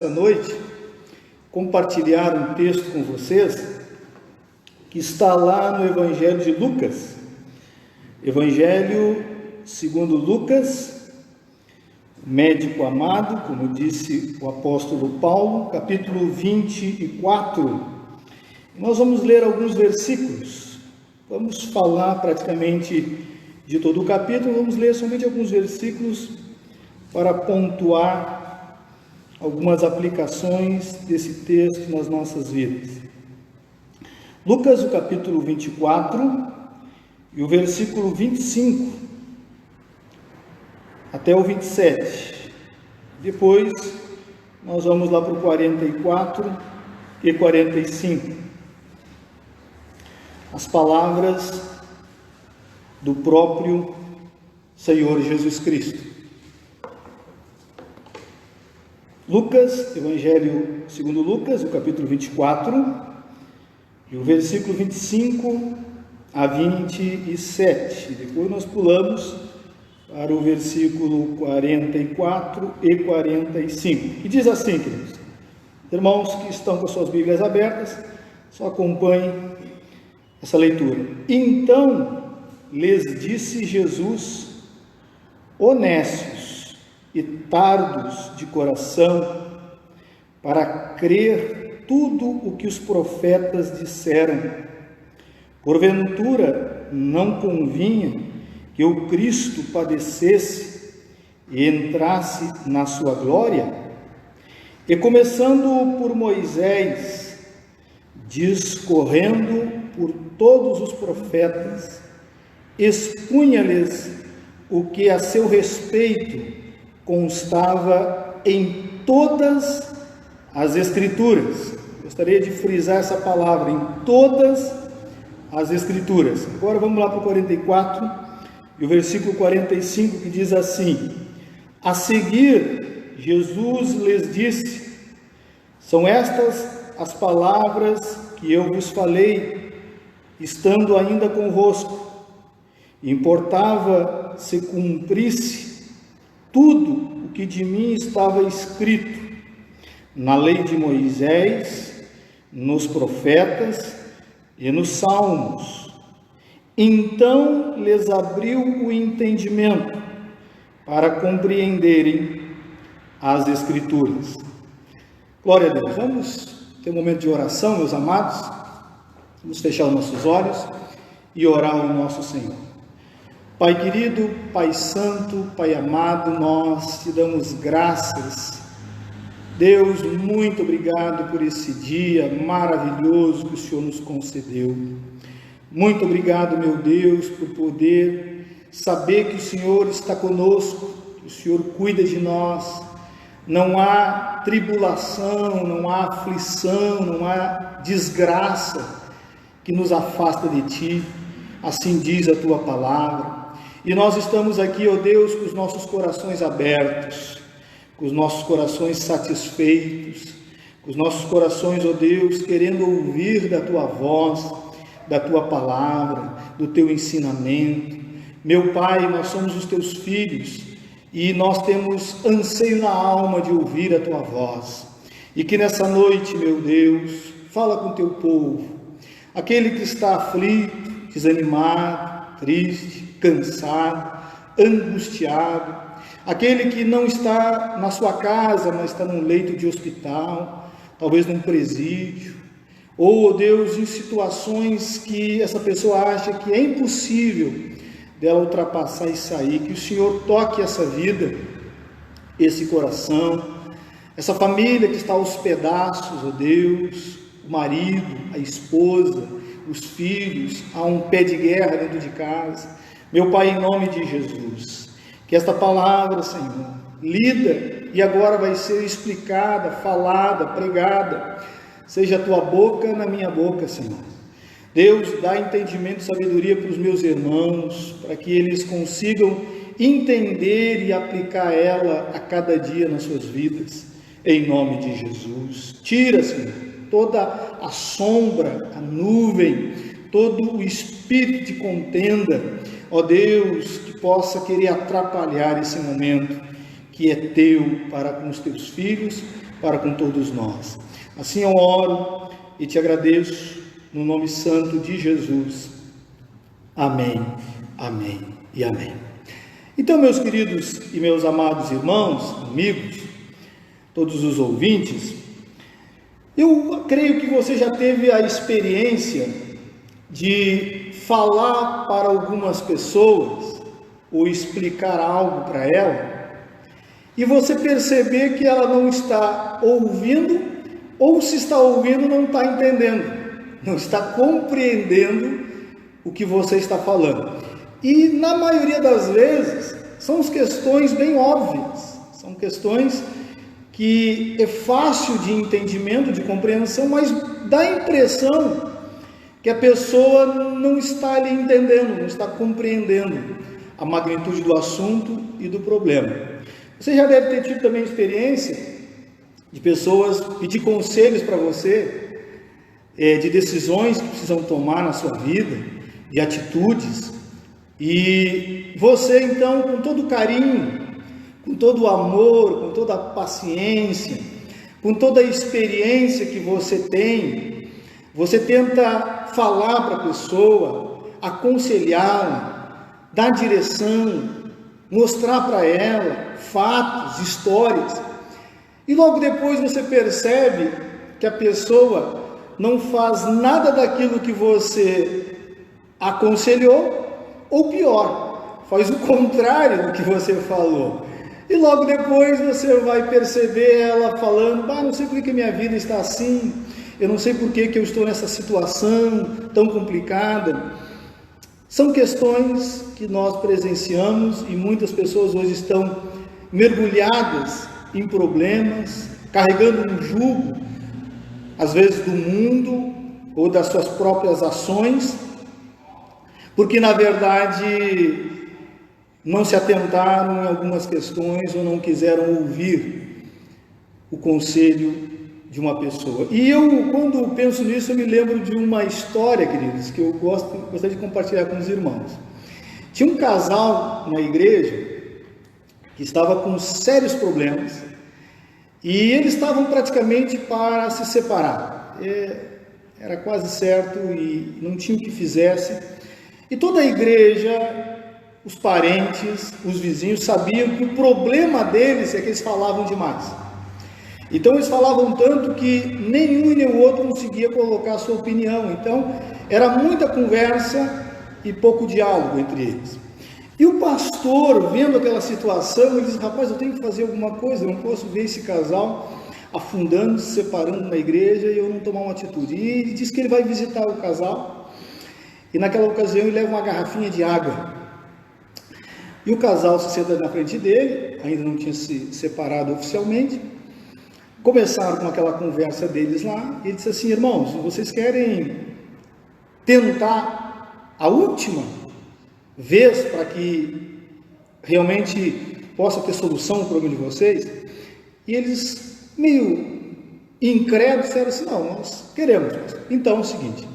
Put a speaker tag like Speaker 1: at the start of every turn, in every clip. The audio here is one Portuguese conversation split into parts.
Speaker 1: Essa noite, compartilhar um texto com vocês que está lá no Evangelho de Lucas, Evangelho segundo Lucas, médico amado, como disse o apóstolo Paulo, capítulo 24. Nós vamos ler alguns versículos, vamos falar praticamente de todo o capítulo, vamos ler somente alguns versículos para pontuar algumas aplicações desse texto nas nossas vidas. Lucas, o capítulo 24 e o versículo 25 até o 27. Depois nós vamos lá para o 44 e 45. As palavras do próprio Senhor Jesus Cristo. Lucas, Evangelho segundo Lucas, o capítulo 24, e o versículo 25 a 27. Depois nós pulamos para o versículo 44 e 45. E diz assim, queridos, irmãos que estão com suas Bíblias abertas, só acompanhem essa leitura. Então lhes disse Jesus: honestos e tardos de coração, para crer tudo o que os profetas disseram. Porventura não convinha que o Cristo padecesse e entrasse na sua glória? E começando por Moisés, discorrendo por todos os profetas, expunha-lhes o que a seu respeito constava em todas as Escrituras. Gostaria de frisar essa palavra, em todas as Escrituras. Agora vamos lá para o 44 e o versículo 45, que diz assim: a seguir, Jesus lhes disse: são estas as palavras que eu vos falei, estando ainda convosco. Importava se cumprisse tudo o que de mim estava escrito na lei de Moisés, nos profetas e nos salmos. Então lhes abriu o entendimento para compreenderem as Escrituras. Glória a Deus. Vamos ter um momento de oração, meus amados. Vamos fechar os nossos olhos e orar ao nosso Senhor. Pai querido, Pai santo, Pai amado, nós te damos graças. Deus, muito obrigado por esse dia maravilhoso que o Senhor nos concedeu. Muito obrigado, meu Deus, por poder saber que o Senhor está conosco, que o Senhor cuida de nós. Não há tribulação, não há aflição, não há desgraça que nos afasta de Ti. Assim diz a Tua palavra. E nós estamos aqui, ó Deus, com os nossos corações abertos, com os nossos corações satisfeitos, com os nossos corações, ó Deus, querendo ouvir da Tua voz, da Tua palavra, do Teu ensinamento. Meu Pai, nós somos os Teus filhos e nós temos anseio na alma de ouvir a Tua voz. E que nessa noite, meu Deus, fala com o Teu povo, aquele que está aflito, desanimado, triste, cansado, angustiado, aquele que não está na sua casa, mas está num leito de hospital, talvez num presídio, ou, Deus, em situações que essa pessoa acha que é impossível dela ultrapassar e sair. Que o Senhor toque essa vida, esse coração, essa família que está aos pedaços, ó Deus, o marido, a esposa, os filhos, há um pé de guerra dentro de casa. Meu Pai, em nome de Jesus, que esta palavra, Senhor, lida e agora vai ser explicada, falada, pregada, seja a Tua boca na minha boca, Senhor. Deus, dá entendimento e sabedoria para os meus irmãos, para que eles consigam entender e aplicar ela a cada dia nas suas vidas, em nome de Jesus. Tira, Senhor, toda a sombra, a nuvem, todo o espírito de contenda, ó Deus, que possa querer atrapalhar esse momento que é Teu para com os Teus filhos, para com todos nós. Assim eu oro e te agradeço no nome santo de Jesus. Amém, amém e amém. Então, meus queridos e meus amados irmãos, amigos, todos os ouvintes, eu creio que você já teve a experiência de falar para algumas pessoas ou explicar algo para ela e você perceber que ela não está ouvindo, ou se está ouvindo não está entendendo, não está compreendendo o que você está falando. E na maioria das vezes são questões bem óbvias, são questões que é fácil de entendimento, de compreensão, mas dá a impressão que a pessoa não está ali entendendo, não está compreendendo a magnitude do assunto e do problema. Você já deve ter tido também experiência de pessoas pedir conselhos para você, de decisões que precisam tomar na sua vida, de atitudes, e você então, com todo carinho, com todo o amor, com toda a paciência, com toda a experiência que você tem, você tenta falar para a pessoa, aconselhá-la, dar direção, mostrar para ela fatos, histórias, e logo depois você percebe que a pessoa não faz nada daquilo que você aconselhou, ou pior, faz o contrário do que você falou. E logo depois você vai perceber ela falando: não sei por que minha vida está assim, eu não sei por que eu estou nessa situação tão complicada. São questões que nós presenciamos e muitas pessoas hoje estão mergulhadas em problemas, carregando um jugo, às vezes do mundo ou das suas próprias ações, porque na verdade não se atentaram em algumas questões ou não quiseram ouvir o conselho de uma pessoa. E eu, quando penso nisso, eu me lembro de uma história, queridos, que eu gostaria de compartilhar com os irmãos. Tinha um casal na igreja que estava com sérios problemas e eles estavam praticamente para se separar. Era quase certo e não tinha o que fizesse. E toda a igreja, os parentes, os vizinhos sabiam que o problema deles é que eles falavam demais. Então eles falavam tanto que nenhum e nem o outro conseguia colocar a sua opinião. Então era muita conversa e pouco diálogo entre eles. E o pastor, vendo aquela situação, ele disse: rapaz, eu tenho que fazer alguma coisa, eu não posso ver esse casal afundando, se separando na igreja e eu não tomar uma atitude. E ele disse que ele vai visitar o casal e naquela ocasião ele leva uma garrafinha de água. E o casal se senta na frente dele, ainda não tinha se separado oficialmente. Começaram com aquela conversa deles lá, e ele disse assim: irmãos, vocês querem tentar a última vez para que realmente possa ter solução no problema de vocês? E eles, meio incrédulos, disseram assim: não, nós queremos. Então é o seguinte,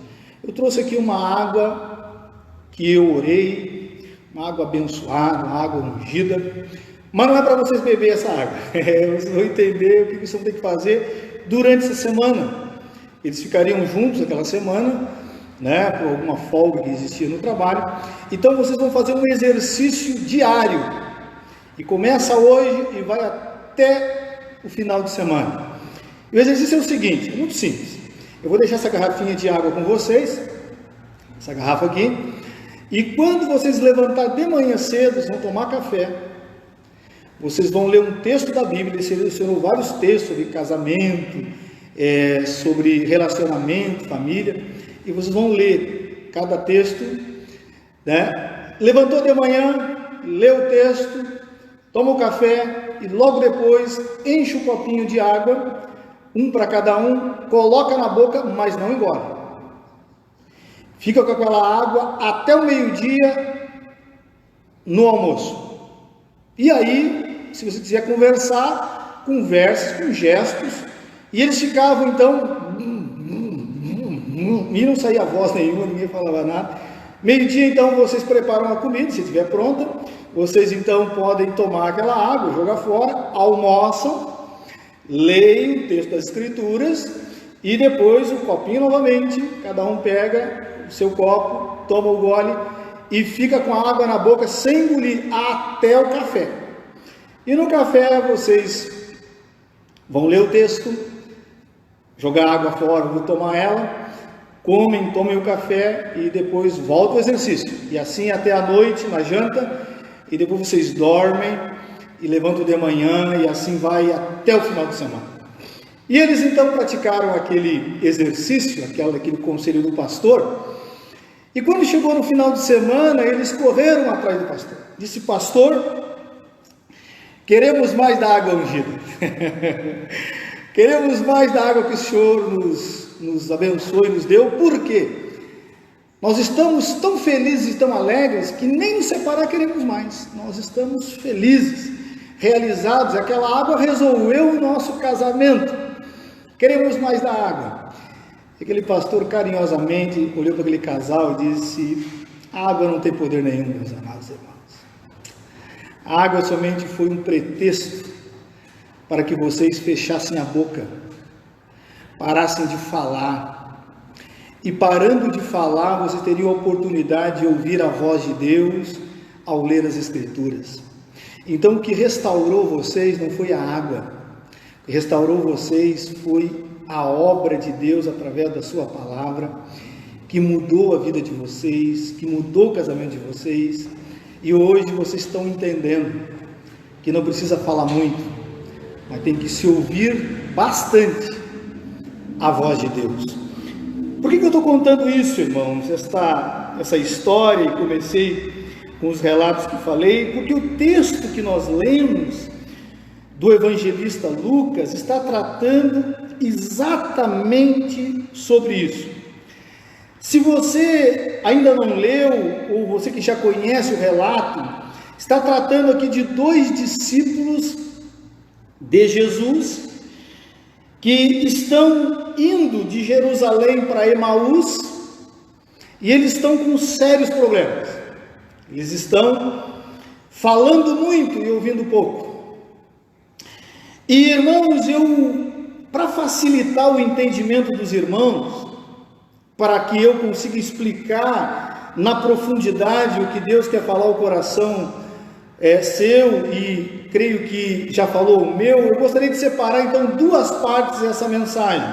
Speaker 1: eu trouxe aqui uma água que eu orei, uma água abençoada, uma água ungida, mas não é para vocês beber essa água. Vocês vão entender o que vocês vão ter que fazer durante essa semana. Eles ficariam juntos aquela semana, né, por alguma folga que existia no trabalho. Então vocês vão fazer um exercício diário, e começa hoje e vai até o final de semana. E o exercício é o seguinte, é muito simples. Eu vou deixar essa garrafinha de água com vocês, essa garrafa aqui, e quando vocês levantar de manhã cedo, vocês vão tomar café, vocês vão ler um texto da Bíblia. Ele selecionou vários textos sobre casamento, sobre relacionamento, família, e vocês vão ler cada texto, né? Levantou de manhã, lê o texto, toma o café e logo depois enche o copinho de água, um para cada um, coloca na boca, mas não engole. Fica com aquela água até o meio-dia no almoço. E aí, se você quiser conversar, converse com gestos. E eles ficavam então, e não saía voz nenhuma, ninguém falava nada. Meio-dia então vocês preparam a comida, se estiver pronta. Vocês então podem tomar aquela água, jogar fora, almoçam. leem o texto das Escrituras e depois o copinho novamente, cada um pega o seu copo, toma o gole e fica com a água na boca sem engolir até o café. E no café vocês vão ler o texto, jogar água fora, vão tomar ela, tomem o café e depois voltam ao exercício. E assim até a noite, na janta, e depois vocês dormem e levantam de manhã e assim vai até o final de semana. E eles então praticaram aquele exercício, aquele conselho do pastor, e quando chegou no final de semana, eles correram atrás do pastor. Disse: pastor, queremos mais da água ungida. Queremos mais da água que o Senhor nos abençoe, nos deu. Por quê? Nós estamos tão felizes e tão alegres que nem nos separar queremos mais. Nós estamos felizes, realizados. Aquela água resolveu o nosso casamento. Queremos mais da água. Aquele pastor carinhosamente olhou para aquele casal e disse: a água não tem poder nenhum, meus amados irmãos. A água somente foi um pretexto para que vocês fechassem a boca, parassem de falar. E parando de falar, vocês teriam a oportunidade de ouvir a voz de Deus ao ler as Escrituras. Então o que restaurou vocês não foi a água, o que restaurou vocês foi a obra de Deus através da sua palavra, que mudou a vida de vocês, que mudou o casamento de vocês, e hoje vocês estão entendendo que não precisa falar muito, mas tem que se ouvir bastante a voz de Deus. Por que eu estou contando isso, irmãos, essa história, e comecei com os relatos que falei? Porque o texto que nós lemos do evangelista Lucas está tratando exatamente sobre isso. Se você ainda não leu, ou você que já conhece o relato, está tratando aqui de 2 discípulos de Jesus que estão indo de Jerusalém para Emaús e eles estão com sérios problemas. Eles estão falando muito e ouvindo pouco. E irmãos, para facilitar o entendimento dos irmãos, para que eu consiga explicar na profundidade o que Deus quer falar ao coração seu, e creio que já falou o meu, eu gostaria de separar então 2 partes dessa mensagem.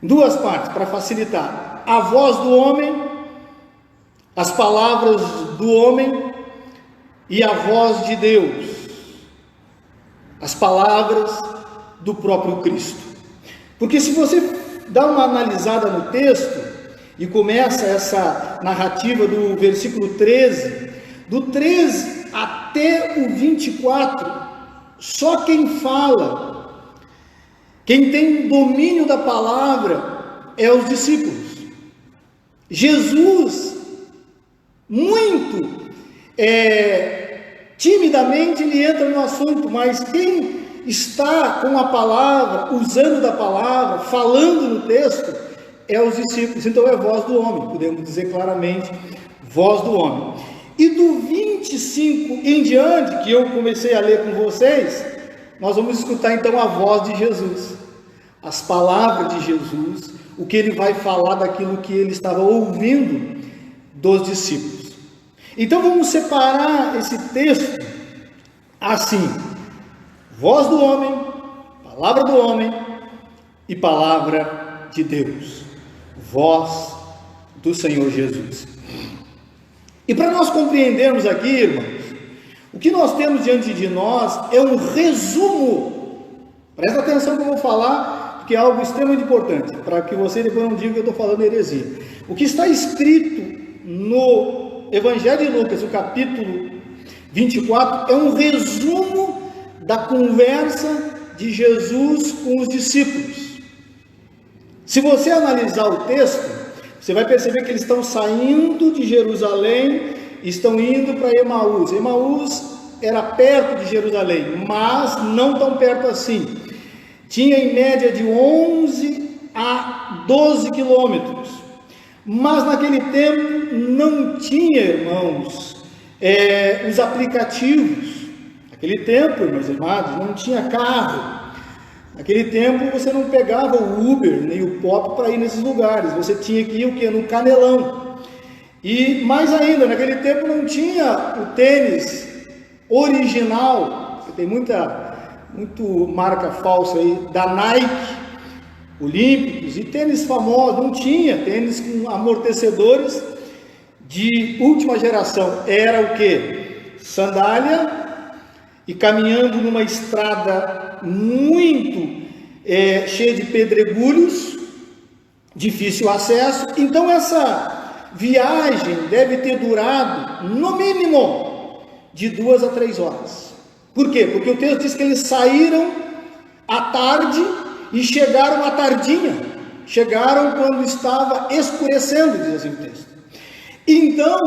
Speaker 1: 2 partes para facilitar: a voz do homem, as palavras do homem, e a voz de Deus, as palavras do próprio Cristo. Porque se você dá uma analisada no texto e começa essa narrativa do versículo 13, do 13 até o 24, só quem fala, quem tem domínio da palavra é os discípulos. Jesus, muito timidamente ele entra no assunto, mas quem está com a palavra, usando da palavra, falando no texto, é os discípulos. Então é voz do homem, podemos dizer claramente, voz do homem. E do 25 em diante, que eu comecei a ler com vocês, nós vamos escutar então a voz de Jesus, as palavras de Jesus, o que ele vai falar daquilo que ele estava ouvindo dos discípulos. Então vamos separar esse texto assim: voz do homem, palavra do homem e palavra de Deus, voz do Senhor Jesus. E para nós compreendermos aqui, irmãos, o que nós temos diante de nós é um resumo. Presta atenção que eu vou falar, porque é algo extremamente importante, para que você depois não diga que eu estou falando heresia. O que está escrito no Evangelho de Lucas, o capítulo 24, é um resumo da conversa de Jesus com os discípulos. Se você analisar o texto, você vai perceber que eles estão saindo de Jerusalém, estão indo para Emaús. Emaús era perto de Jerusalém, mas não tão perto assim. Tinha em média de 11 a 12 quilômetros. Mas naquele tempo não tinha, irmãos, os aplicativos. Naquele tempo, meus amados, não tinha carro, Naquele tempo você não pegava o Uber nem o Pop para ir nesses lugares, você tinha que ir o quê? No Canelão. E mais ainda, naquele tempo não tinha o tênis original, tem muito marca falsa aí, da Nike, Olímpicos e tênis famosos, não tinha tênis com amortecedores de última geração, era o que? Sandália e caminhando numa estrada muito cheia de pedregulhos, difícil acesso. Então essa viagem deve ter durado no mínimo de 2 a 3 horas. Por quê? Porque o texto diz que eles saíram à tarde e chegaram à tardinha, chegaram quando estava escurecendo, diz assim o texto. Então,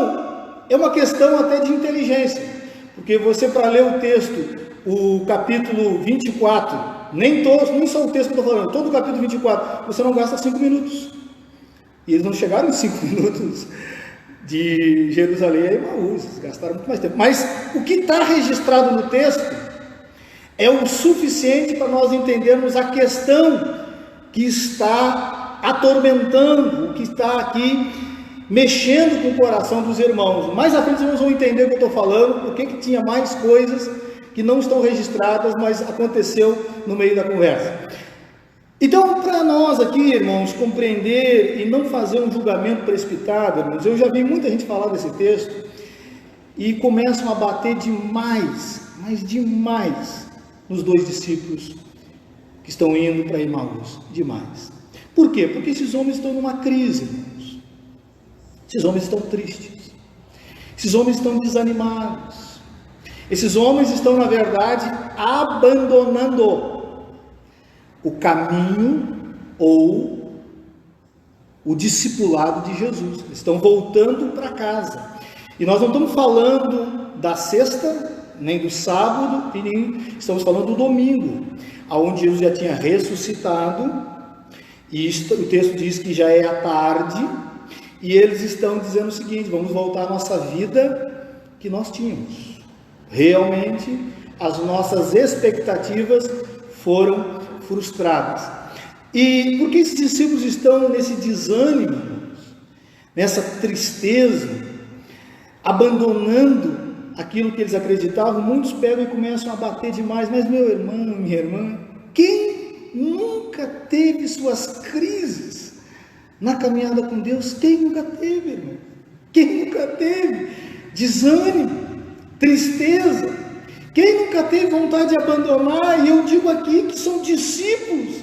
Speaker 1: é uma questão até de inteligência, porque você, para ler o texto, o capítulo 24, nem só o texto que eu estou falando, todo o capítulo 24, você não gasta 5 minutos. E eles não chegaram em 5 minutos de Jerusalém a Emaús, gastaram muito mais tempo. Mas o que está registrado no texto é o suficiente para nós entendermos a questão que está atormentando, o que está aqui mexendo com o coração dos irmãos. Mais à frente vocês vão entender o que eu estou falando, porque que tinha mais coisas que não estão registradas, mas aconteceu no meio da conversa. Então, para nós aqui, irmãos, compreender e não fazer um julgamento precipitado, irmãos, eu já vi muita gente falar desse texto e começam a bater demais, mas demais, nos 2 discípulos que estão indo para Emaús, demais. Por quê? Porque esses homens estão numa crise, irmãos. Esses homens estão tristes. Esses homens estão desanimados. Esses homens estão, na verdade, abandonando o caminho ou o discipulado de Jesus. Eles estão voltando para casa. E nós não estamos falando da sexta, nem do sábado, e nem estamos falando do domingo, onde Jesus já tinha ressuscitado, e o texto diz que já é à tarde, e eles estão dizendo o seguinte: vamos voltar à nossa vida que nós tínhamos. Realmente, as nossas expectativas foram frustradas. E por que esses discípulos estão nesse desânimo, nessa tristeza, abandonando aquilo que eles acreditavam? Muitos pegam e começam a bater demais. Mas meu irmão, minha irmã, quem nunca teve suas crises na caminhada com Deus? Quem nunca teve, irmão? Quem nunca teve desânimo, tristeza? Quem nunca teve vontade de abandonar? E eu digo aqui que são discípulos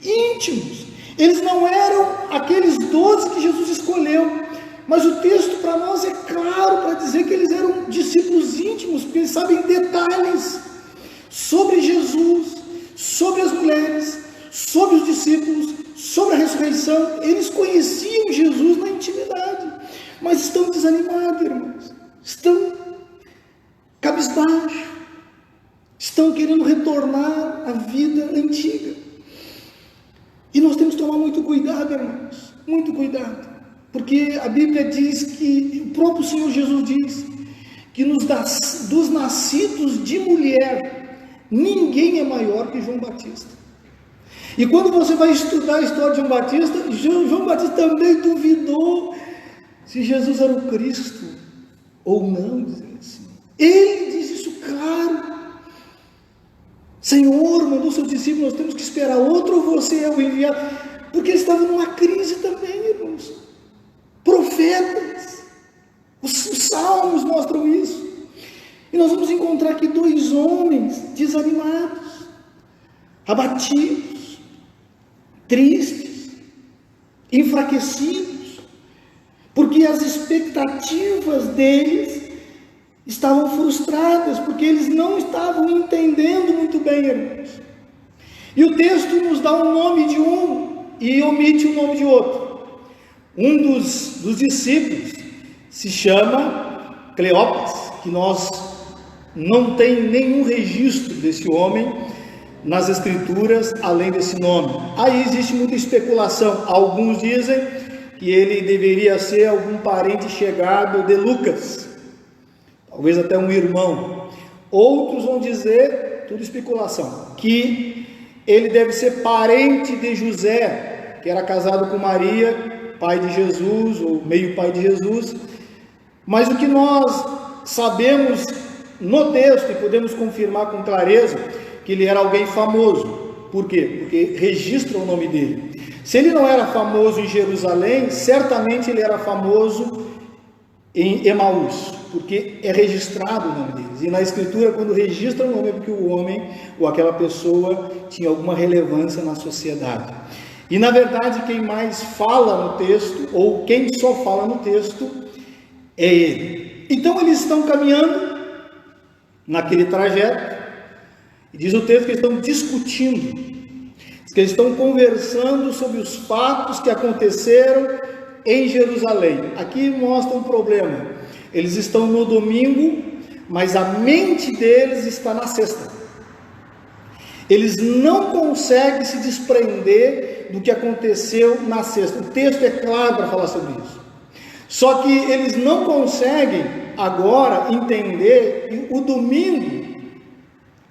Speaker 1: íntimos. Eles não eram aqueles 12 que Jesus escolheu, mas o texto para nós é claro para dizer que eles eram discípulos íntimos, porque eles sabem detalhes sobre Jesus, sobre as mulheres, sobre os discípulos, sobre a ressurreição. Eles conheciam Jesus na intimidade, mas estão desanimados, irmãos, estão cabisbaixos, estão querendo retornar à vida antiga. E nós temos que tomar muito cuidado, irmãos, muito cuidado, porque a Bíblia diz que, o próprio Senhor Jesus diz, que dos nascidos de mulher, ninguém é maior que João Batista. E quando você vai estudar a história de João Batista, João Batista também duvidou se Jesus era o Cristo ou não, dizendo assim. Ele diz isso claro: Senhor, mandou seus discípulos, nós temos que esperar outro, ou você é o enviado? Porque eles estavam numa crise também, irmãos. Profetas, os salmos mostram isso. E nós vamos encontrar aqui 2 homens desanimados, abatidos, tristes, enfraquecidos, porque as expectativas deles estavam frustradas, porque eles não estavam entendendo muito bem, irmãos. E o texto nos dá o nome de um e omite o nome de outro. Um dos discípulos se chama Cleopas, que nós não tem nenhum registro desse homem nas escrituras além desse nome. Aí existe muita especulação. Alguns dizem que ele deveria ser algum parente chegado de Lucas, talvez até um irmão. Outros vão dizer, tudo especulação, que ele deve ser parente de José, que era casado com Maria, pai de Jesus, ou meio pai de Jesus. Mas o que nós sabemos no texto, e podemos confirmar com clareza, que ele era alguém famoso. Por quê? Porque registra o nome dele. Se ele não era famoso em Jerusalém, certamente ele era famoso em Emaús, porque é registrado o nome deles. E na escritura, quando registra o nome, é porque o homem ou aquela pessoa tinha alguma relevância na sociedade. E na verdade, quem mais fala no texto, ou quem só fala no texto, é ele. Então eles estão caminhando naquele trajeto, e diz o texto que eles estão discutindo, que eles estão conversando sobre os fatos que aconteceram em Jerusalém. Aqui mostra um problema. Eles estão no domingo, mas a mente deles está na sexta. Eles não conseguem se desprender do que aconteceu na sexta. O texto é claro para falar sobre isso. Só que eles não conseguem agora entender que o domingo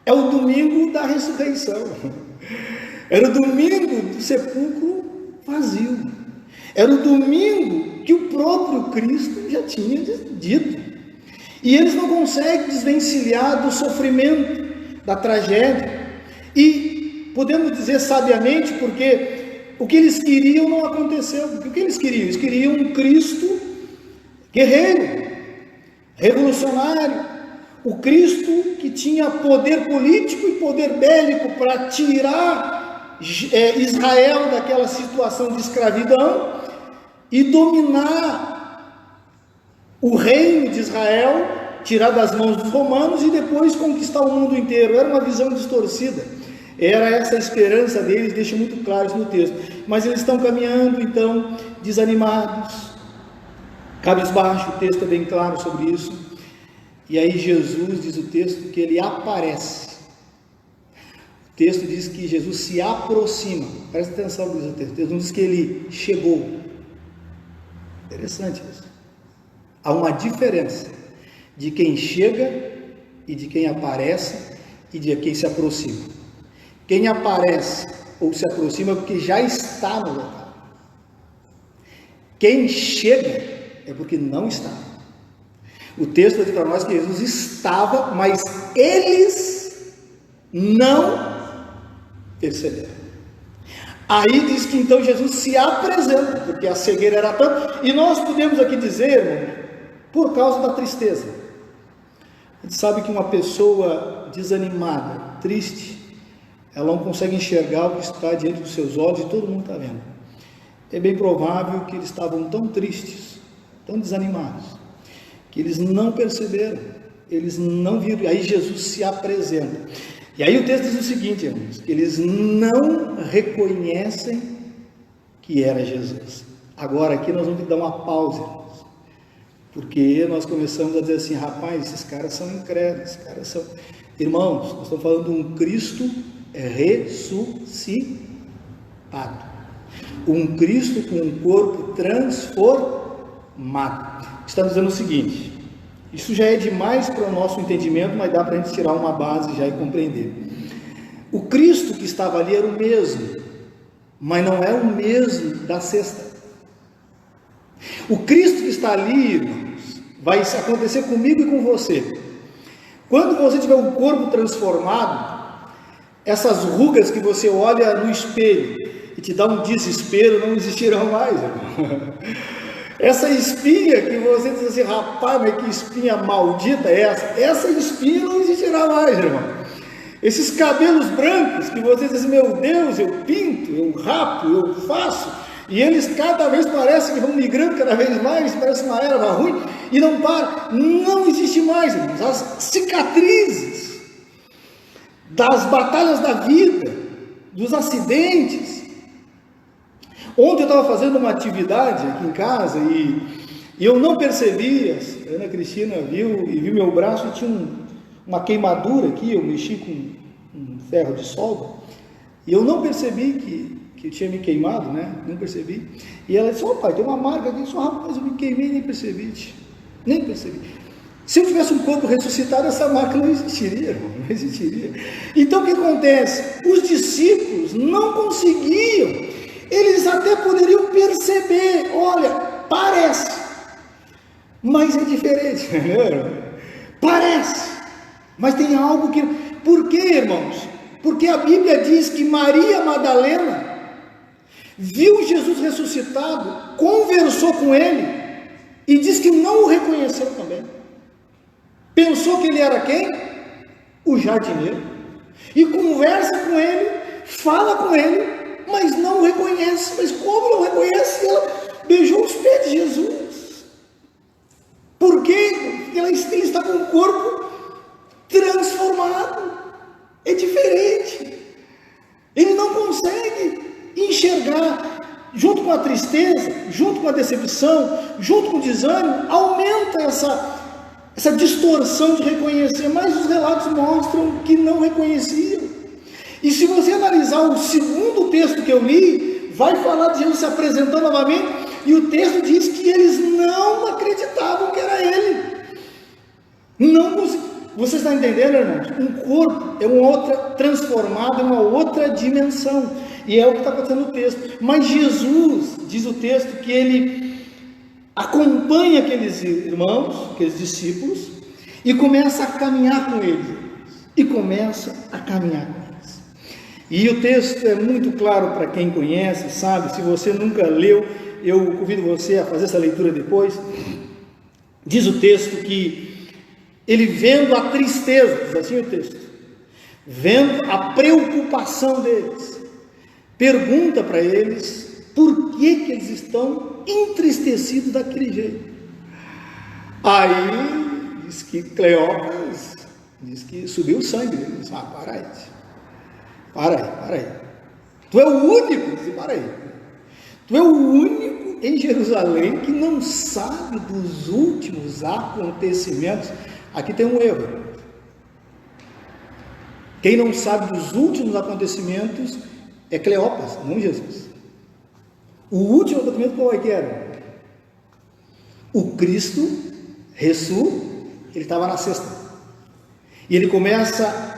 Speaker 1: é o domingo da ressurreição. Era o domingo do sepulcro vazio. Era o domingo que o próprio Cristo já tinha dito. E eles não conseguem desvencilhar do sofrimento, da tragédia. E podemos dizer sabiamente, porque o que eles queriam não aconteceu. Porque o que eles queriam? Eles queriam um Cristo guerreiro, revolucionário. O Cristo que tinha poder político e poder bélico para tirar Israel daquela situação de escravidão e dominar o reino de Israel, tirar das mãos dos romanos e depois conquistar o mundo inteiro. Era uma visão distorcida, era essa a esperança deles, deixa muito claro isso no texto. Mas eles estão caminhando então desanimados, cabisbaixo, o texto é bem claro sobre isso. E aí Jesus, diz o texto, que ele aparece. O texto diz que Jesus se aproxima. Presta atenção, diz o texto. Deus não diz que ele chegou. Interessante isso. Há uma diferença de quem chega e de quem aparece e de quem se aproxima. Quem aparece ou se aproxima é porque já está no local. Quem chega é porque não está. O texto diz para nós que Jesus estava, mas eles não perceberam. Aí diz que então Jesus se apresenta, porque a cegueira era tanta, e nós podemos aqui dizer, irmão, por causa da tristeza. A gente sabe que uma pessoa desanimada, triste, ela não consegue enxergar o que está diante dos seus olhos e todo mundo está vendo. É bem provável que eles estavam tão tristes, tão desanimados, que eles não perceberam, eles não viram. Aí Jesus se apresenta. E aí o texto diz o seguinte, irmãos, que eles não reconhecem que era Jesus. Agora aqui nós vamos ter que dar uma pausa, irmãos, porque nós começamos a dizer assim, rapaz, esses caras são incrédulos, esses caras são... Irmãos, nós estamos falando de um Cristo ressuscitado. Um Cristo com um corpo transformado. Está dizendo o seguinte, isso já é demais para o nosso entendimento, mas dá para a gente tirar uma base já e compreender. O Cristo que estava ali era o mesmo, mas não é o mesmo da sexta. O Cristo que está ali, irmãos, vai acontecer comigo e com você. Quando você tiver um corpo transformado, essas rugas que você olha no espelho e te dá um desespero, não existirão mais, irmão. Essa espinha que você diz assim, rapaz, mas que espinha maldita é essa? Essa espinha não existirá mais, irmão. Esses cabelos brancos que você diz, meu Deus, eu pinto, eu rapo, eu faço, e eles cada vez parecem que vão migrando cada vez mais, parece uma erva ruim, e não para, não existe mais, irmãos. As cicatrizes das batalhas da vida, dos acidentes. Ontem eu estava fazendo uma atividade aqui em casa e eu não percebi, a Ana Cristina viu meu braço e tinha uma queimadura aqui, eu mexi com um ferro de solda e eu não percebi que eu tinha me queimado, né? Não percebi. E ela disse, pai, tem uma marca aqui, só rapaz, eu me queimei, nem percebi. Se eu tivesse um corpo ressuscitado, essa marca não existiria, irmão, não existiria. Então o que acontece? Os discípulos não conseguiam, eles até poderiam perceber, olha, parece, mas é diferente, né? Parece, mas tem algo que... Por quê, irmãos? Porque a Bíblia diz que Maria Madalena viu Jesus ressuscitado, conversou com ele e diz que não o reconheceu também. Pensou que ele era quem? O jardineiro. E conversa com ele, fala com ele, mas não o reconhece. Mas como não reconhece? Ela beijou os pés de Jesus. Por quê? Porque ela está com o corpo transformado. É diferente. Ele não consegue enxergar, junto com a tristeza, junto com a decepção, junto com o desânimo, aumenta essa distorção de reconhecer, mas os relatos mostram que não reconheciam. E se você analisar o segundo texto que eu li, vai falar de Jesus se apresentando novamente, e o texto diz que eles não acreditavam que era ele. Não conseguiam. Você está entendendo, irmãos? Um corpo é uma outra, transformado em uma outra dimensão, e é o que está acontecendo no texto. Mas Jesus, diz o texto, que ele acompanha aqueles irmãos, aqueles discípulos, e começa a caminhar com eles, e o texto é muito claro para quem conhece, sabe. Se você nunca leu, eu convido você a fazer essa leitura depois. Diz o texto que ele, vendo a tristeza, diz assim o texto, vendo a preocupação deles, pergunta para eles por que eles estão entristecidos daquele jeito. Aí diz que Cleópas diz que subiu o sangue dele. Diz: para aí, tu é o único, tu é o único em Jerusalém que não sabe dos últimos acontecimentos. Aqui tem um erro. Quem não sabe dos últimos acontecimentos é Cleópas, não Jesus. O último acontecimento qual é que era? O Cristo ele estava na cesta. E ele começa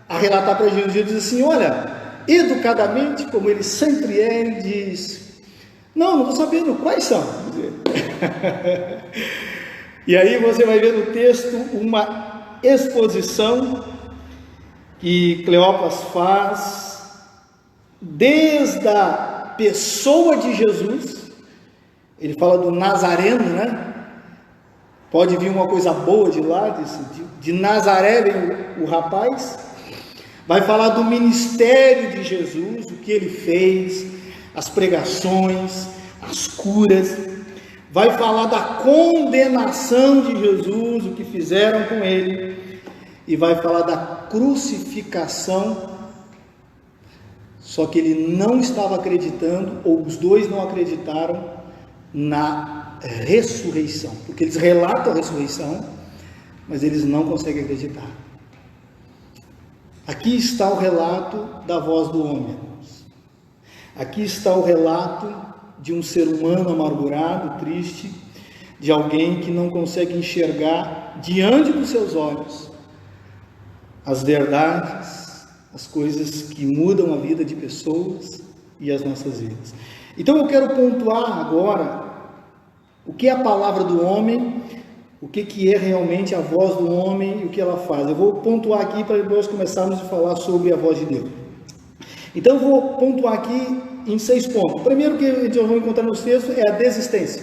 Speaker 1: a relatar para Jesus, ele diz assim: olha, educadamente, como ele sempre é, ele diz: não estou sabendo quais são. E aí você vai ver no texto uma exposição que Cleópas faz desde a pessoa de Jesus. Ele fala do Nazareno, né? Pode vir uma coisa boa de lá, de Nazaré vem o rapaz. Vai falar do ministério de Jesus, o que ele fez, as pregações, as curas. Vai falar da condenação de Jesus, o que fizeram com ele, e vai falar da crucificação. Só que ele não estava acreditando, ou os dois não acreditaram na ressurreição, porque eles relatam a ressurreição, mas eles não conseguem acreditar. Aqui está o relato da voz do homem. Aqui está o relato de um ser humano amargurado, triste, de alguém que não consegue enxergar diante dos seus olhos as verdades, as coisas que mudam a vida de pessoas e as nossas vidas. Então eu quero pontuar agora o que é a palavra do homem, o que é realmente a voz do homem e o que ela faz. Eu vou pontuar aqui para depois começarmos a falar sobre a voz de Deus. Então eu vou pontuar aqui em 6 pontos. O primeiro que a gente vai encontrar nos textos é a desistência.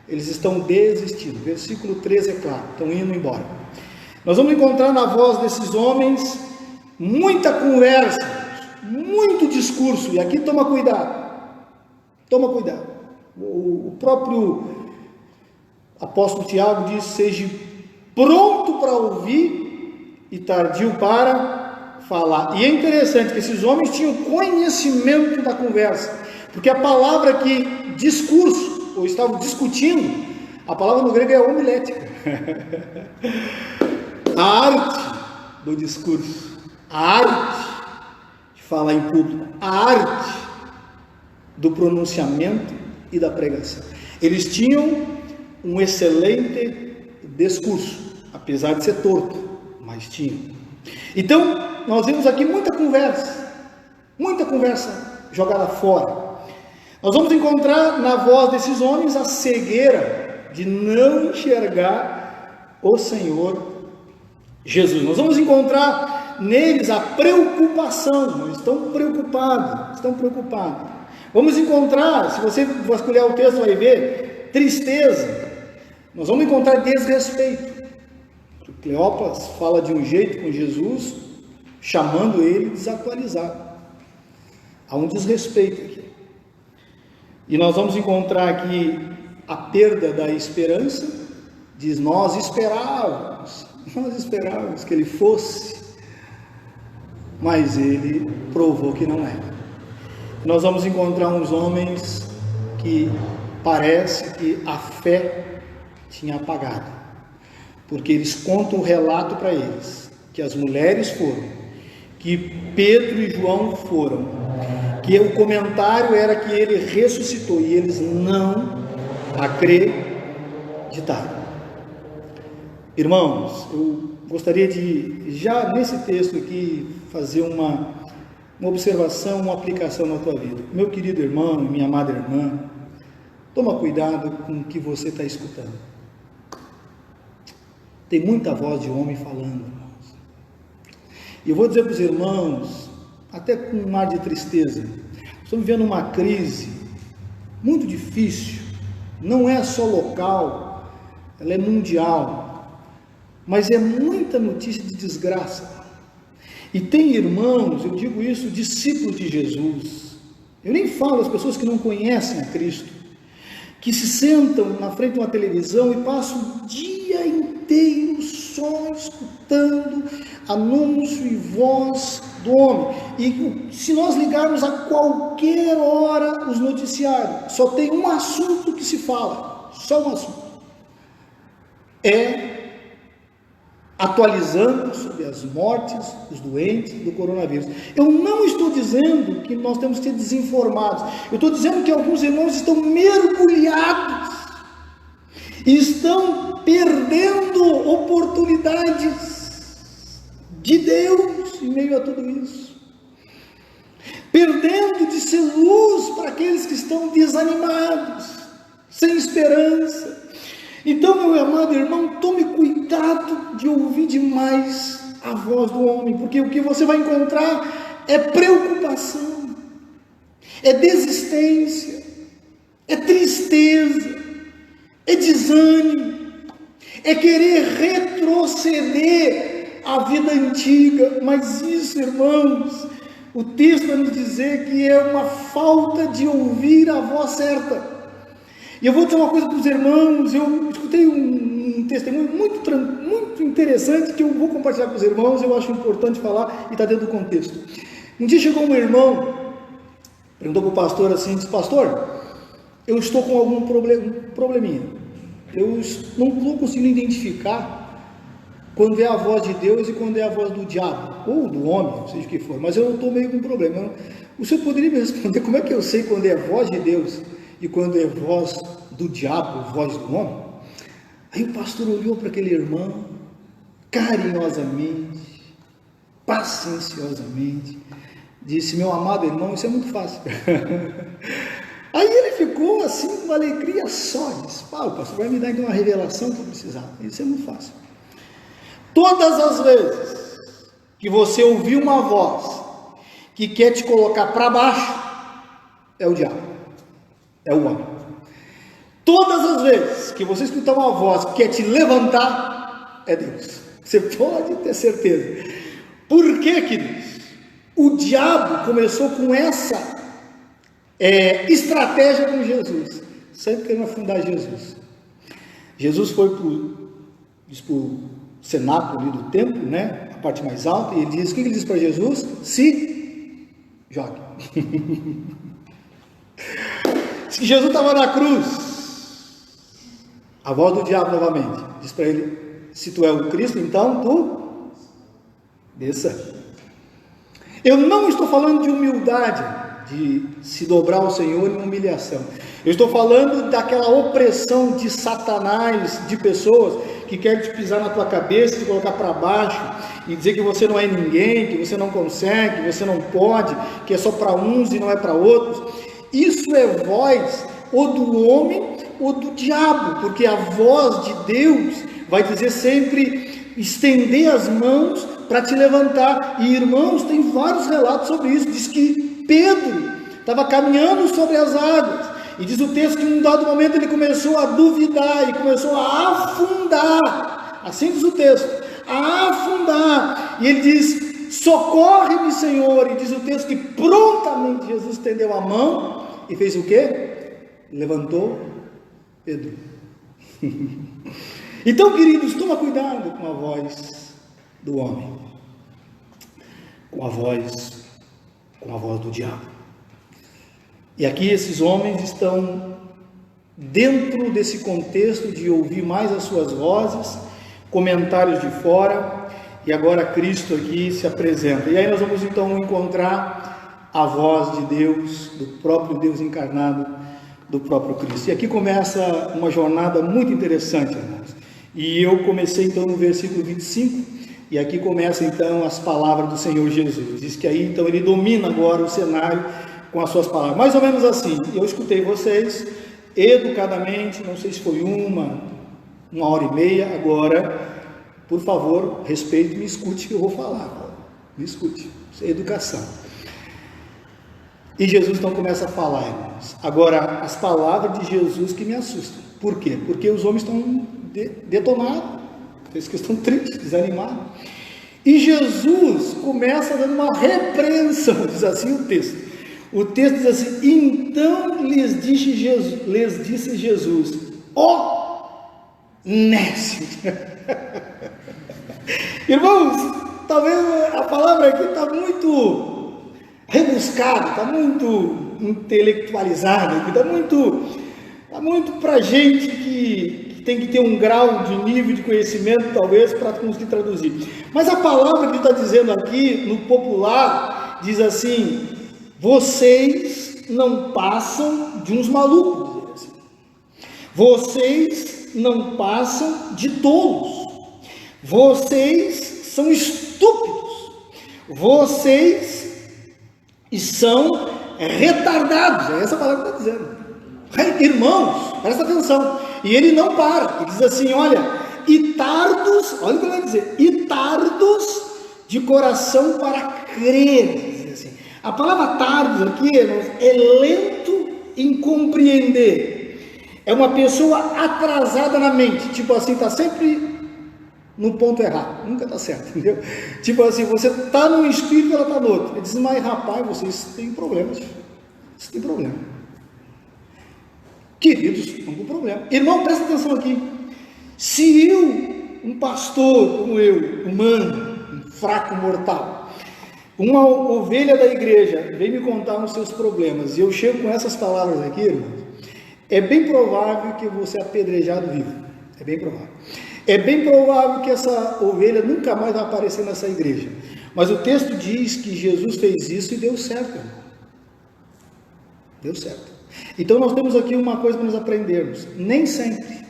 Speaker 1: Eles estão desistindo. Versículo 13 é claro, estão indo embora. Nós vamos encontrar na voz desses homens muita conversa, muito discurso. E aqui toma cuidado. O próprio apóstolo Tiago diz: seja pronto para ouvir e tardio para falar. E é interessante que esses homens tinham conhecimento da conversa, porque a palavra que discurso, ou estavam discutindo, a palavra no grego é homilética. A arte do discurso, a arte de falar em público, a arte do pronunciamento e da pregação. Eles tinham um excelente discurso, apesar de ser torto, mas tinha. Então, nós vemos aqui muita conversa jogada fora. Nós vamos encontrar na voz desses homens a cegueira de não enxergar o Senhor Jesus. Nós vamos encontrar neles a preocupação, eles estão preocupados. Vamos encontrar, se você vasculhar o texto, vai ver, tristeza. Nós vamos encontrar desrespeito. Cleopas fala de um jeito com Jesus, chamando ele desatualizado. Há um desrespeito aqui. E nós vamos encontrar aqui a perda da esperança. Diz, nós esperávamos que ele fosse, mas ele provou que não era. Nós vamos encontrar uns homens que parece que a fé tinha apagado, porque eles contam o relato para eles, que as mulheres foram, que Pedro e João foram, que o comentário era que ele ressuscitou, e eles não acreditaram. Irmãos, eu gostaria de, já nesse texto aqui, fazer uma observação, uma aplicação na tua vida. Meu querido irmão, minha amada irmã, toma cuidado com o que você está escutando. Tem muita voz de homem falando, irmãos. E eu vou dizer para os irmãos, até com um ar de tristeza, estamos vivendo uma crise muito difícil, não é só local, ela é mundial, mas é muita notícia de desgraça. E tem irmãos, eu digo isso, discípulos de Jesus, eu nem falo as pessoas que não conhecem a Cristo, que se sentam na frente de uma televisão e passam o dia inteiro só escutando anúncio e voz do homem. E se nós ligarmos a qualquer hora os noticiários, só tem um assunto que se fala, só um assunto. É atualizando sobre as mortes, os doentes do coronavírus. Eu não estou dizendo que nós temos que ser desinformados. Eu estou dizendo que alguns irmãos estão mergulhados e estão perdendo oportunidades de Deus em meio a tudo isso. Perdendo de ser luz para aqueles que estão desanimados, sem esperança. Então, meu amado irmão, tome cuidado de ouvir demais a voz do homem, porque o que você vai encontrar é preocupação, é desistência, é tristeza, é desânimo, é querer retroceder à vida antiga. Mas isso, irmãos, o texto vai nos dizer que é uma falta de ouvir a voz certa. E eu vou dizer uma coisa para os irmãos, eu escutei um testemunho muito interessante que eu vou compartilhar com os irmãos, eu acho importante falar e está dentro do contexto. Um dia chegou um irmão, perguntou para o pastor assim, disse, pastor, eu estou com algum probleminha, eu não estou conseguindo identificar quando é a voz de Deus e quando é a voz do diabo, ou do homem, seja o que for, mas eu estou meio com um problema. O senhor poderia me responder como é que eu sei quando é a voz de Deus e quando é voz do diabo, voz do homem? Aí o pastor olhou para aquele irmão, carinhosamente, pacienciosamente, disse, meu amado irmão, isso é muito fácil. Aí ele ficou assim, com uma alegria só, disse, o pastor vai me dar então uma revelação que eu precisava. Isso é muito fácil. Todas as vezes que você ouvir uma voz que quer te colocar para baixo, é o diabo, é o homem. Todas as vezes que você escutar uma voz que quer te levantar, é Deus. Você pode ter certeza. Por que, queridos? O diabo começou com essa estratégia com Jesus, sempre querendo afundar Jesus. Jesus foi para o cenáculo ali do templo, né? A parte mais alta, e ele diz, o que ele diz para Jesus? Se jogue. Diz que Jesus estava na cruz. A voz do diabo novamente diz para ele, se tu é o Cristo, então tu desça. Eu não estou falando de humildade, de se dobrar ao Senhor em humilhação. Eu estou falando daquela opressão de Satanás, de pessoas que quer te pisar na tua cabeça, te colocar para baixo e dizer que você não é ninguém, que você não consegue, que você não pode, que é só para uns e não é para outros. Isso é voz ou do homem ou do diabo, porque a voz de Deus vai dizer sempre, estender as mãos para te levantar. E irmãos, tem vários relatos sobre isso. Diz que Pedro estava caminhando sobre as águas, e diz o texto que em um dado momento ele começou a duvidar, e começou a afundar, assim diz o texto, a afundar, e ele diz, socorre-me, Senhor, e diz o texto que prontamente Jesus estendeu a mão, e fez o quê? Levantou Pedro. Então, queridos, toma cuidado com a voz do homem, com a voz do diabo. E aqui esses homens estão dentro desse contexto de ouvir mais as suas vozes, comentários de fora, e agora Cristo aqui se apresenta. E aí nós vamos então encontrar a voz de Deus, do próprio Deus encarnado, do próprio Cristo. E aqui começa uma jornada muito interessante, irmãos. E eu comecei então no versículo 25, e aqui começa então as palavras do Senhor Jesus. Diz que aí então ele domina agora o cenário com as suas palavras, mais ou menos assim. Eu escutei vocês educadamente, não sei se foi uma hora e meia. Agora, por favor, respeite e me escute que eu vou falar. Me escute, isso é educação. E Jesus então começa a falar, irmãos. Agora, as palavras de Jesus que me assustam. Por quê? Porque os homens estão detonados, eles que estão tristes, desanimados. E Jesus começa dando uma repreensão, diz assim o texto. O texto diz assim, então lhes disse Jesus, ó nécio. Irmãos, talvez a palavra aqui está muito rebuscada, está muito intelectualizada, está muito para gente que tem que ter um grau de nível de conhecimento, talvez, para conseguir traduzir. Mas a palavra que está dizendo aqui, no popular, diz assim, vocês não passam de uns malucos, assim. Vocês não passam de tolos, vocês são estúpidos, vocês são retardados, é essa palavra que está dizendo. Irmãos, presta atenção, e ele não para, ele diz assim, olha, e tardos, olha o que ele vai dizer, e tardos de coração para crer. A palavra tardos aqui, irmãos, é lento em compreender. É uma pessoa atrasada na mente. Tipo assim, está sempre no ponto errado. Nunca está certo, entendeu? Tipo assim, você está num espírito e ela está no outro. Ele diz, mas rapaz, vocês têm problemas. Vocês têm problema. Queridos, estão com problema. Irmão, presta atenção aqui. Se eu, um pastor como eu, humano, um fraco mortal, uma ovelha da igreja vem me contar os seus problemas, e eu chego com essas palavras aqui, irmãos, é bem provável que eu vou ser apedrejado vivo. É bem provável. É bem provável que essa ovelha nunca mais vai aparecer nessa igreja. Mas o texto diz que Jesus fez isso e deu certo, irmão. Deu certo. Então nós temos aqui uma coisa para nós aprendermos. Nem sempre,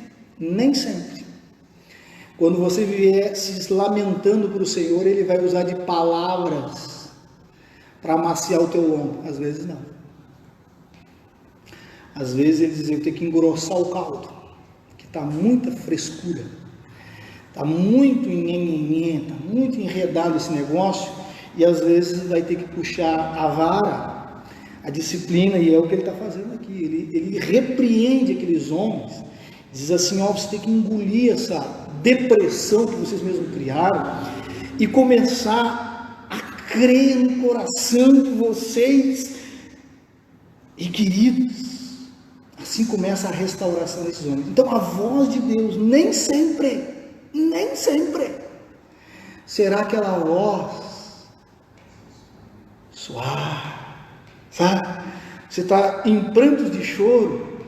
Speaker 1: quando você vier se lamentando para o Senhor, Ele vai usar de palavras para amaciar o teu lombo. Às vezes não. Às vezes Ele diz, eu tenho que engrossar o caldo, que está muita frescura, está muito está muito enredado esse negócio, e às vezes vai ter que puxar a vara, a disciplina, e é o que Ele está fazendo aqui. Ele repreende aqueles homens, diz assim, ó, você tem que engolir essa depressão que vocês mesmos criaram e começar a crer no coração de vocês. E queridos, assim começa a restauração desses homens. Então a voz de Deus nem sempre será aquela voz suave, sabe? Você está em prantos de choro,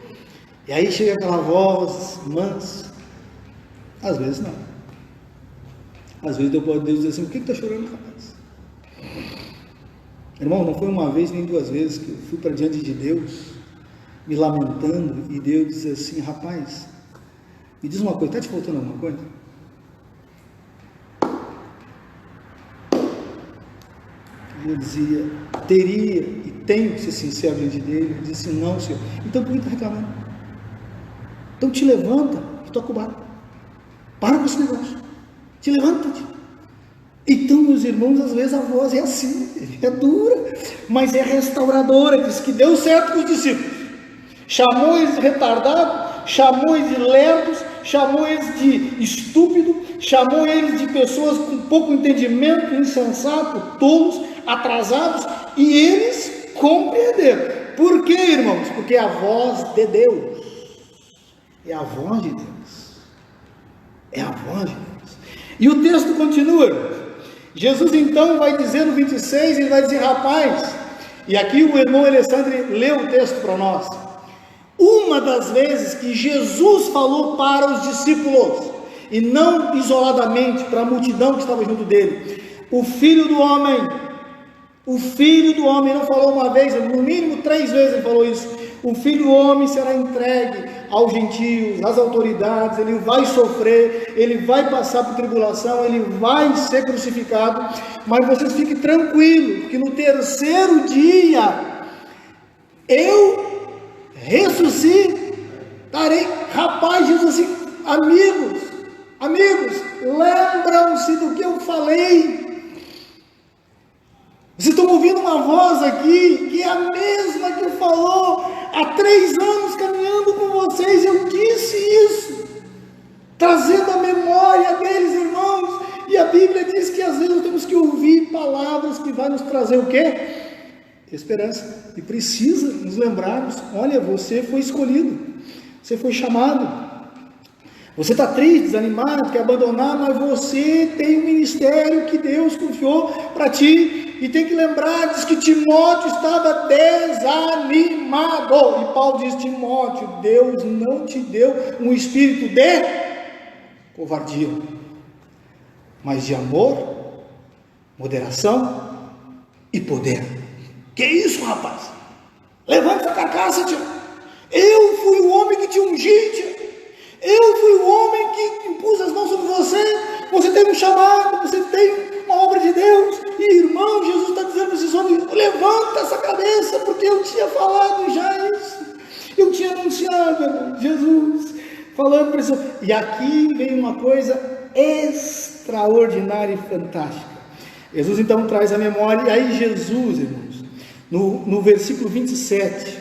Speaker 1: e aí chega aquela voz mansa. Às vezes não. Às vezes Deus diz assim, por que está chorando, rapaz? Irmão, não foi uma vez nem duas vezes que eu fui para diante de Deus, me lamentando, e Deus diz assim, rapaz, Me diz uma coisa, está te faltando alguma coisa? Eu dizia, teria e tenho que ser sincero diante dele. Ele disse, não, Senhor. Então por que está reclamando? Então te levanta e toca o barco. Para com esse negócio. Te levanta-te. Então, meus irmãos, às vezes a voz é assim, é dura, mas é restauradora. Diz que deu certo com os discípulos. Chamou eles de retardado, chamou eles de lerdos, chamou eles de estúpido, chamou eles de pessoas com pouco entendimento, insensato, tolos, atrasados, e eles compreenderam. Por quê, irmãos? Porque é a voz de Deus. É a voz de Deus. É a voz de Deus. E o texto continua, irmãos. Jesus então vai dizer no 26, ele vai dizer, rapaz, e aqui o irmão Alessandro leu o texto para nós. Uma das vezes que Jesus falou para os discípulos, e não isoladamente para a multidão que estava junto dele, o Filho do Homem, não falou uma vez, no mínimo 3 vezes ele falou isso. O Filho do Homem será entregue aos gentios, às autoridades, ele vai sofrer, ele vai passar por tribulação, ele vai ser crucificado, mas vocês fiquem tranquilos, que no 3º dia, eu ressuscitarei. Rapaz, Jesus assim, amigos, lembram-se do que eu falei. Vocês estão ouvindo uma voz aqui, que é a mesma que falou há 3 anos caminhando com vocês. Eu disse isso, trazendo a memória deles, irmãos. E a Bíblia diz que às vezes nós temos que ouvir palavras que vai nos trazer o quê? Esperança. E precisa nos lembrarmos, olha, você foi escolhido, você foi chamado. Você está triste, desanimado, quer abandonar, mas você tem um ministério que Deus confiou para ti. E tem que lembrar, diz que Timóteo estava desanimado. E Paulo diz, Timóteo, Deus não te deu um espírito de covardia, mas de amor, moderação e poder. Que isso, rapaz? Levanta essa carcaça, tio. Eu fui o homem que te ungi, tio. Eu fui o homem que impus as mãos sobre você. Você tem um chamado, você tem uma obra de Deus. E irmão, Jesus está dizendo para esses homens, levanta essa cabeça, porque eu tinha falado já isso. Eu tinha anunciado, irmão, Jesus falando para esses homens. E aqui vem uma coisa extraordinária e fantástica. Jesus então traz a memória, e aí Jesus, irmãos, no versículo 27,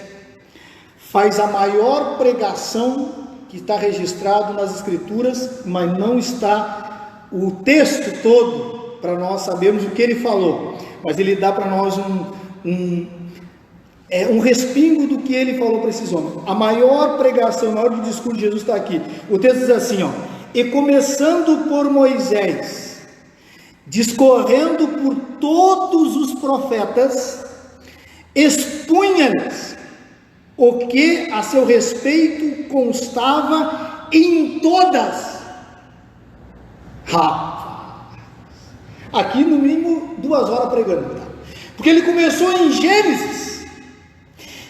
Speaker 1: faz a maior pregação que está registrado nas Escrituras, mas não está o texto todo para nós sabermos o que ele falou, mas ele dá para nós um respingo do que ele falou para esses homens. A maior pregação, o maior discurso de Jesus está aqui. O texto diz assim, ó, e começando por Moisés, discorrendo por todos os profetas, expunha-lhes o que a seu respeito constava em todas. Aqui no mínimo 2 horas pregando, tá? Porque ele começou em Gênesis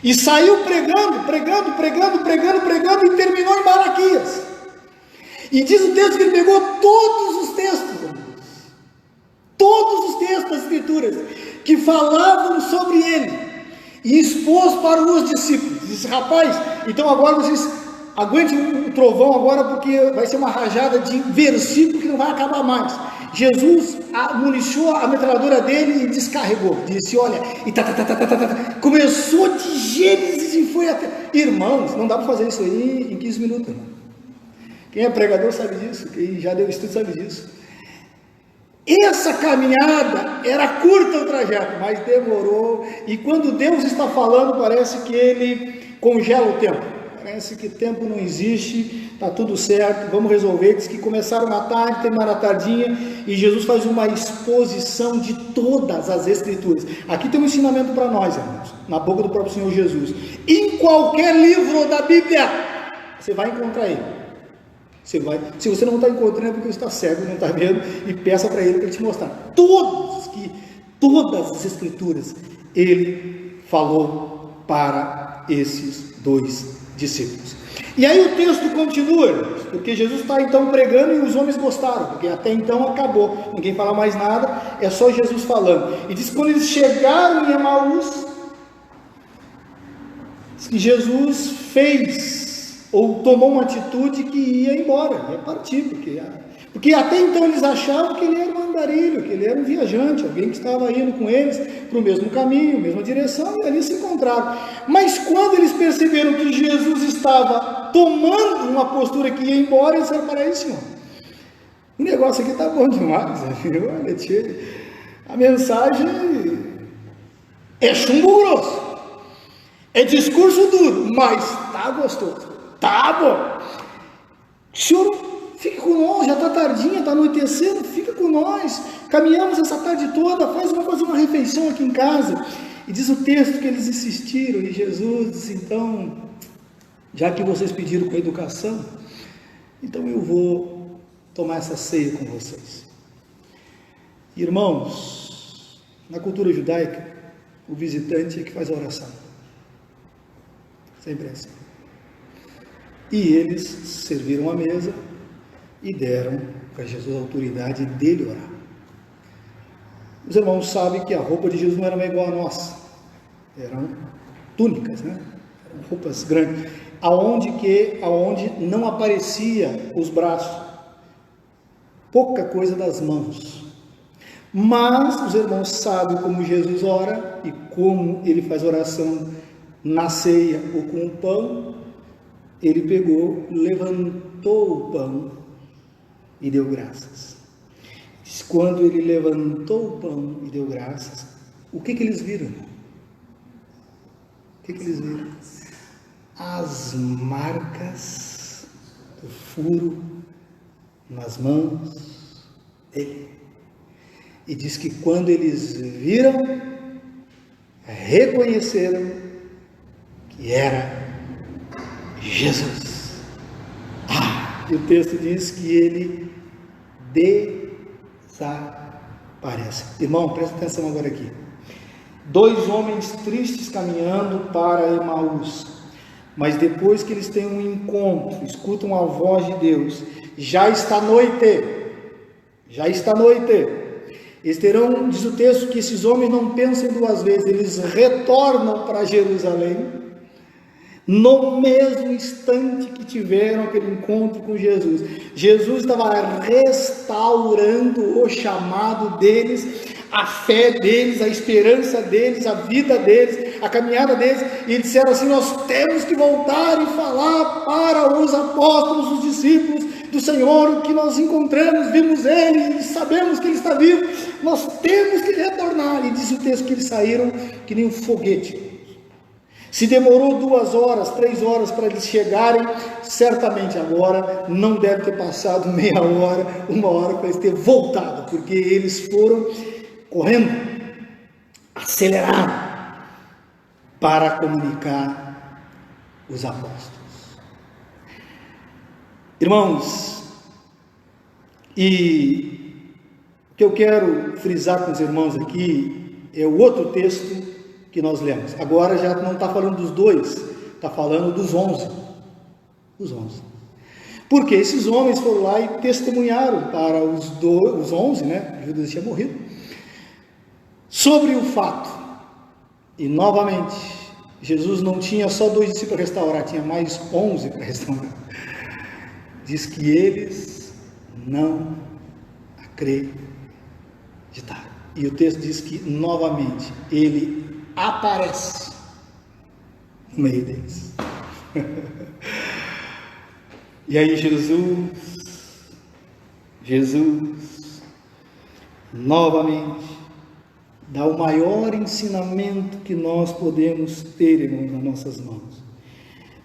Speaker 1: e saiu pregando e terminou em Malaquias. E diz o texto que ele pegou todos os textos das Escrituras que falavam sobre ele e expôs para os discípulos. Disse, rapaz, então agora vocês aguentem o trovão agora, porque vai ser uma rajada de versículo que não vai acabar mais. Jesus municiou a metralhadora dele e descarregou. Disse, olha, e começou de Gênesis e foi até... Irmãos, não dá para fazer isso aí em 15 minutos. Irmão. Quem é pregador sabe disso, quem já deu estudo sabe disso. Essa caminhada era curta o trajeto, mas demorou. E quando Deus está falando, parece que ele congela o tempo. Parece que tempo não existe, está tudo certo, vamos resolver. Diz que começaram à tarde, terminaram à tardinha, e Jesus faz uma exposição de todas as Escrituras. Aqui tem um ensinamento para nós, irmãos, na boca do próprio Senhor Jesus. Em qualquer livro da Bíblia, você vai encontrar ele. Se você não está encontrando é porque você está cego, não está vendo, e peça para ele te mostrar. Todas as Escrituras ele falou para esses dois discípulos. E aí o texto continua, porque Jesus está então pregando e os homens gostaram, porque até então acabou, ninguém fala mais nada, é só Jesus falando. E diz que quando eles chegaram em Emaús, diz que Jesus fez, ou tomou uma atitude que ia embora, ia partir, porque até então eles achavam que ele era um andarilho, que ele era um viajante, alguém que estava indo com eles para o mesmo caminho, mesma direção, e ali se encontraram. Mas quando eles perceberam que Jesus estava tomando uma postura que ia embora, eles disseram para ele: Senhor, o negócio aqui está bom demais, olha, tia, a mensagem é chumbo grosso, é discurso duro, mas está gostoso, está bom. Senhor, fique com nós, já está tardinha, está anoitecendo, fica com nós, caminhamos essa tarde toda, vamos fazer uma refeição aqui em casa. E diz o texto que eles insistiram, e Jesus disse: então, já que vocês pediram com educação, então eu vou tomar essa ceia com vocês. Irmãos, na cultura judaica, o visitante é que faz a oração, sempre assim. E eles serviram a mesa e deram para Jesus a autoridade dele orar. Os irmãos sabem que a roupa de Jesus não era igual a nossa, eram túnicas, né? Eram roupas grandes, aonde não aparecia os braços, pouca coisa das mãos. Mas os irmãos sabem como Jesus ora e como ele faz oração na ceia ou com o pão. Ele pegou, levantou o pão e deu graças. Quando ele levantou o pão e deu graças, o que eles viram? O que eles viram? As marcas do furo nas mãos dele. E diz que quando eles viram, reconheceram que era Jesus. E o texto diz que ele desaparece. Irmão, presta atenção agora aqui. 2 homens tristes caminhando para Emaús, mas depois que eles têm um encontro, escutam a voz de Deus, já está noite. Eles terão, diz o texto, que esses homens não pensam 2 vezes, eles retornam para Jerusalém, no mesmo instante que tiveram aquele encontro com Jesus. Jesus estava restaurando o chamado deles, a fé deles, a esperança deles, a vida deles, a caminhada deles, e eles disseram assim: nós temos que voltar e falar para os apóstolos, os discípulos do Senhor, o que nós encontramos, vimos Ele, e sabemos que Ele está vivo, nós temos que retornar. E diz o texto que eles saíram que nem um foguete. Se demorou 2 horas, 3 horas para eles chegarem, certamente agora não deve ter passado meia hora, 1 hora para eles terem voltado, porque eles foram correndo, acelerado, para comunicar os apóstolos. Irmãos, e o que eu quero frisar com os irmãos aqui é o outro texto que nós lemos. Agora já não está falando dos 2, está falando dos 11. Os 11. Porque esses homens foram lá e testemunharam para os 11, né? Judas tinha morrido, sobre o fato. E novamente, Jesus não tinha só 2 discípulos para restaurar, tinha mais 11 para restaurar. Diz que eles não acreditaram. E o texto diz que novamente ele aparece no meio deles. E aí Jesus novamente dá o maior ensinamento que nós podemos ter, irmãos, nas nossas mãos.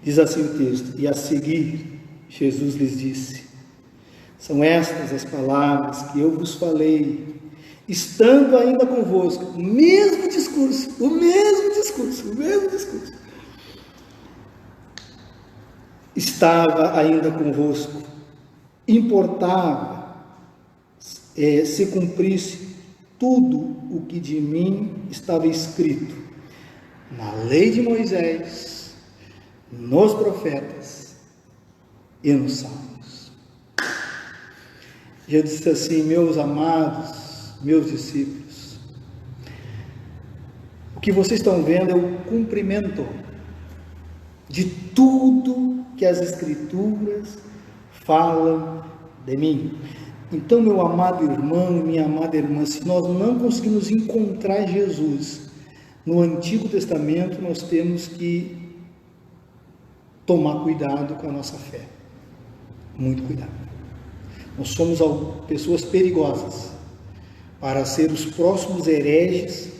Speaker 1: Diz assim o texto: e a seguir Jesus lhes disse: são estas as palavras que eu vos falei, estando ainda convosco. O mesmo discurso. Estava ainda convosco. Importava se cumprisse tudo o que de mim estava escrito na lei de Moisés, nos profetas e nos salmos. Jesus disse assim: meus amados, meus discípulos, o que vocês estão vendo é o cumprimento de tudo que as Escrituras falam de mim. Então, meu amado irmão e minha amada irmã, se nós não conseguimos encontrar Jesus no Antigo Testamento, nós temos que tomar cuidado com a nossa fé. Muito cuidado. Nós somos pessoas perigosas para ser os próximos hereges,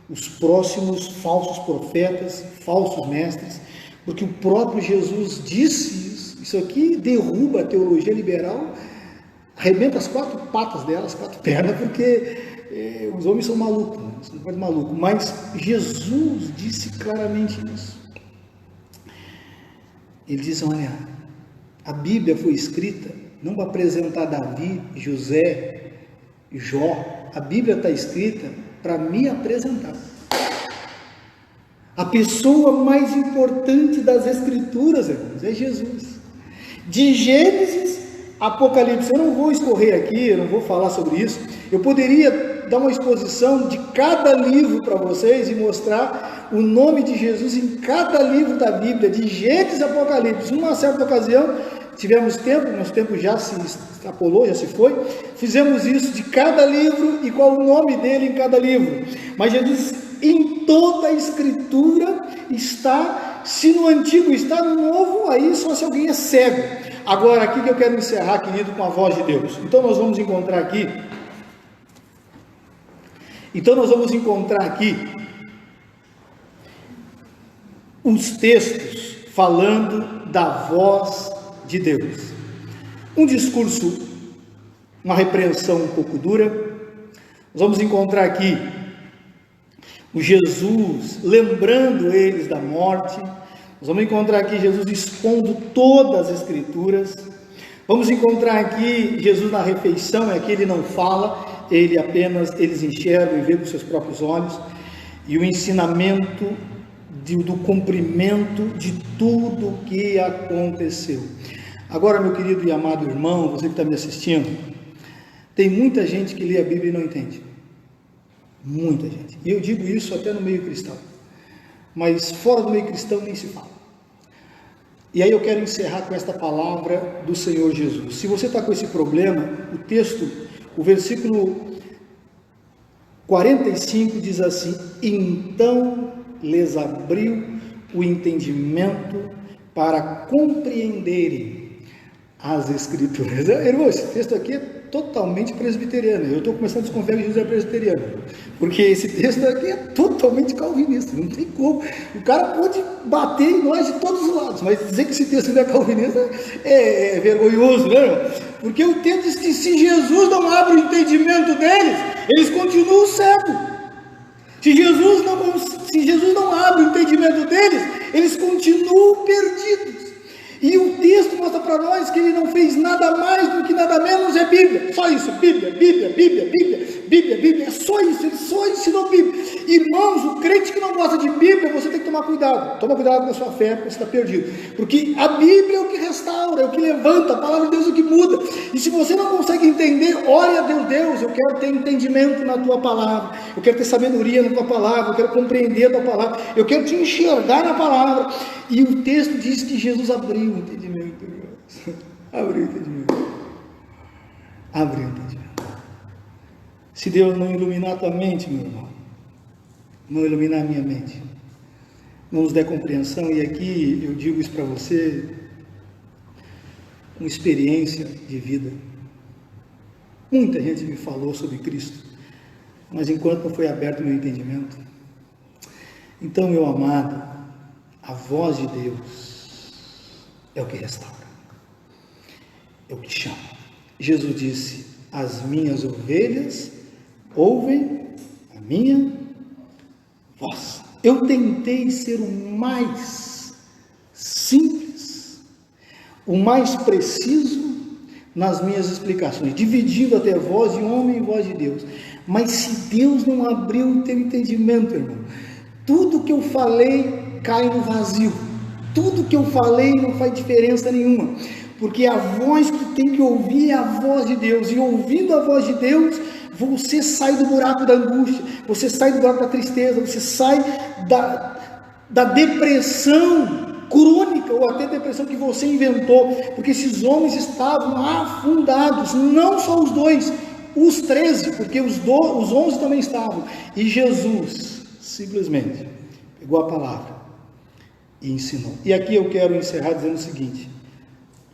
Speaker 1: os próximos falsos profetas, falsos mestres, porque o próprio Jesus disse isso. Isso aqui derruba a teologia liberal, arrebenta as quatro patas dela, as quatro pernas, porque os homens são malucos, né? Você não pode ser maluco. Mas Jesus disse claramente isso. Ele diz: olha, a Bíblia foi escrita não para apresentar Davi, José, Jó. A Bíblia está escrita para me apresentar. A pessoa mais importante das Escrituras, irmãos, é Jesus. De Gênesis a Apocalipse, eu não vou escorrer aqui, eu não vou falar sobre isso. Eu poderia dar uma exposição de cada livro para vocês e mostrar o nome de Jesus em cada livro da Bíblia, de Gênesis a Apocalipse. Numa certa ocasião, tivemos tempo, nosso tempo já se extrapolou, já se foi, fizemos isso de cada livro e qual o nome dele em cada livro. Mas Jesus, em toda a Escritura está, se no Antigo está, no Novo, aí só se alguém é cego. Agora, aqui que eu quero encerrar, querido, com a voz de Deus. Então nós vamos encontrar aqui os textos falando da voz de Deus. Um discurso, uma repreensão um pouco dura. Nós vamos encontrar aqui o Jesus lembrando eles da morte. Nós vamos encontrar aqui Jesus expondo todas as Escrituras. Vamos encontrar aqui Jesus na refeição, aqui ele não fala, eles enxergam e vê com seus próprios olhos. E o ensinamento do cumprimento de tudo que aconteceu. Agora, meu querido e amado irmão, você que está me assistindo, tem muita gente que lê a Bíblia e não entende. Muita gente. E eu digo isso até no meio cristão. Mas fora do meio cristão nem se fala. E aí eu quero encerrar com esta palavra do Senhor Jesus. Se você está com esse problema, o texto, o versículo 45 diz assim: então lhes abriu o entendimento para compreenderem as Escrituras. Irmão, esse texto aqui é totalmente presbiteriano. Eu estou começando a desconfiar que Jesus é presbiteriano, porque esse texto aqui é totalmente calvinista. Não tem como. O cara pode bater em nós de todos os lados, mas dizer que esse texto não é calvinista é vergonhoso, né, irmão? Porque o texto diz que se Jesus não abre o entendimento deles, eles continuam cegos. Se Jesus não abre o entendimento deles, eles continuam perdidos. E o texto mostra para nós que ele não fez nada mais do que nada menos é Bíblia. Só isso, Bíblia, Bíblia, Bíblia, Bíblia, Bíblia, Bíblia. É só isso, ele só ensinou Bíblia. Irmãos, o crente que não gosta de Bíblia, você tem que tomar cuidado. Toma cuidado com a sua fé, porque você está perdido. Porque a Bíblia é o que restaura, é o que levanta, a palavra de Deus é o que muda. E se você não consegue entender, ore a Deus, eu quero ter entendimento na tua palavra. Eu quero ter sabedoria na tua palavra, eu quero compreender a tua palavra. Eu quero te enxergar na palavra. E o texto diz que Jesus abriu o entendimento, irmãos. Abriu o entendimento. Abriu o entendimento. Se Deus não iluminar a tua mente, meu irmão, não iluminar a minha mente, não nos der compreensão, e aqui eu digo isso para você, uma experiência de vida. Muita gente me falou sobre Cristo, mas enquanto não foi aberto o meu entendimento. Então, meu amado, a voz de Deus é o que restaura, é o que chama. Jesus disse: as minhas ovelhas ouvem a minha voz. Eu tentei ser o mais simples, o mais preciso nas minhas explicações, dividindo até voz de homem e voz de Deus. Mas se Deus não abriu o teu entendimento, irmão, tudo que eu falei cai no vazio. tudo que eu falei não faz diferença nenhuma, porque a voz que tem que ouvir é a voz de Deus, e ouvindo a voz de Deus, você sai do buraco da angústia, você sai do buraco da tristeza, você sai da depressão crônica, ou até depressão que você inventou, porque esses homens estavam afundados, não só os dois, os 13, porque os 11 também estavam, e Jesus simplesmente pegou a palavra e ensinou. E aqui eu quero encerrar dizendo o seguinte: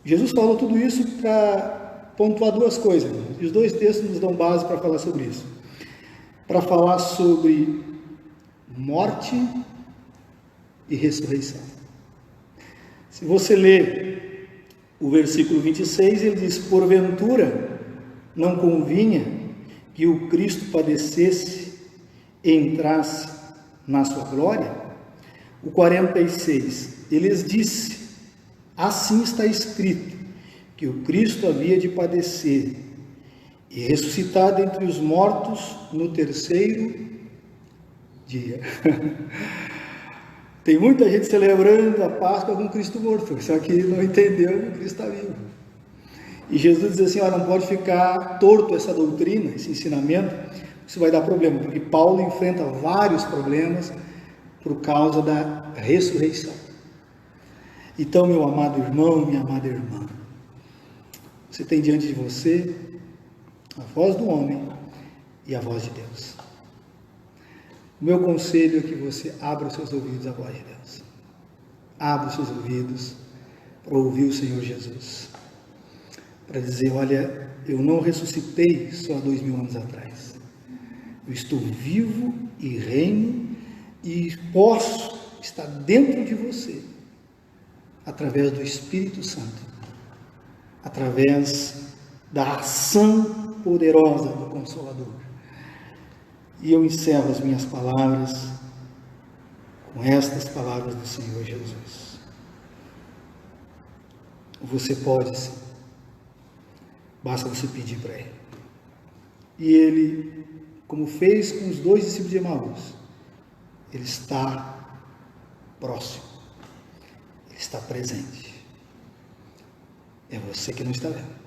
Speaker 1: Jesus falou tudo isso para pontuar duas coisas, e os dois textos nos dão base para falar sobre isso, para falar sobre morte e ressurreição. Se você ler o versículo 26, ele diz: porventura não convinha que o Cristo padecesse e entrasse na sua glória? O 46, ele lhes disse: assim está escrito, que o Cristo havia de padecer e ressuscitar dentre os mortos no terceiro dia. Tem muita gente celebrando a Páscoa com Cristo morto, só que não entendeu que o Cristo está vivo. E Jesus diz assim: não pode ficar torto essa doutrina, esse ensinamento, isso vai dar problema, porque Paulo enfrenta vários problemas por causa da ressurreição. Então, meu amado irmão, minha amada irmã, você tem diante de você a voz do homem e a voz de Deus. O meu conselho é que você abra os seus ouvidos à voz de Deus. Abra os seus ouvidos para ouvir o Senhor Jesus. Para dizer: olha, eu não ressuscitei só há 2000 anos atrás. Eu estou vivo e reino e posso estar dentro de você através do Espírito Santo, através da ação poderosa do Consolador. E eu encerro as minhas palavras com estas palavras do Senhor Jesus. Você pode sim, basta você pedir para Ele. E Ele, como fez com os 2 discípulos de Emaús, Ele está próximo, Ele está presente. É você que não está vendo.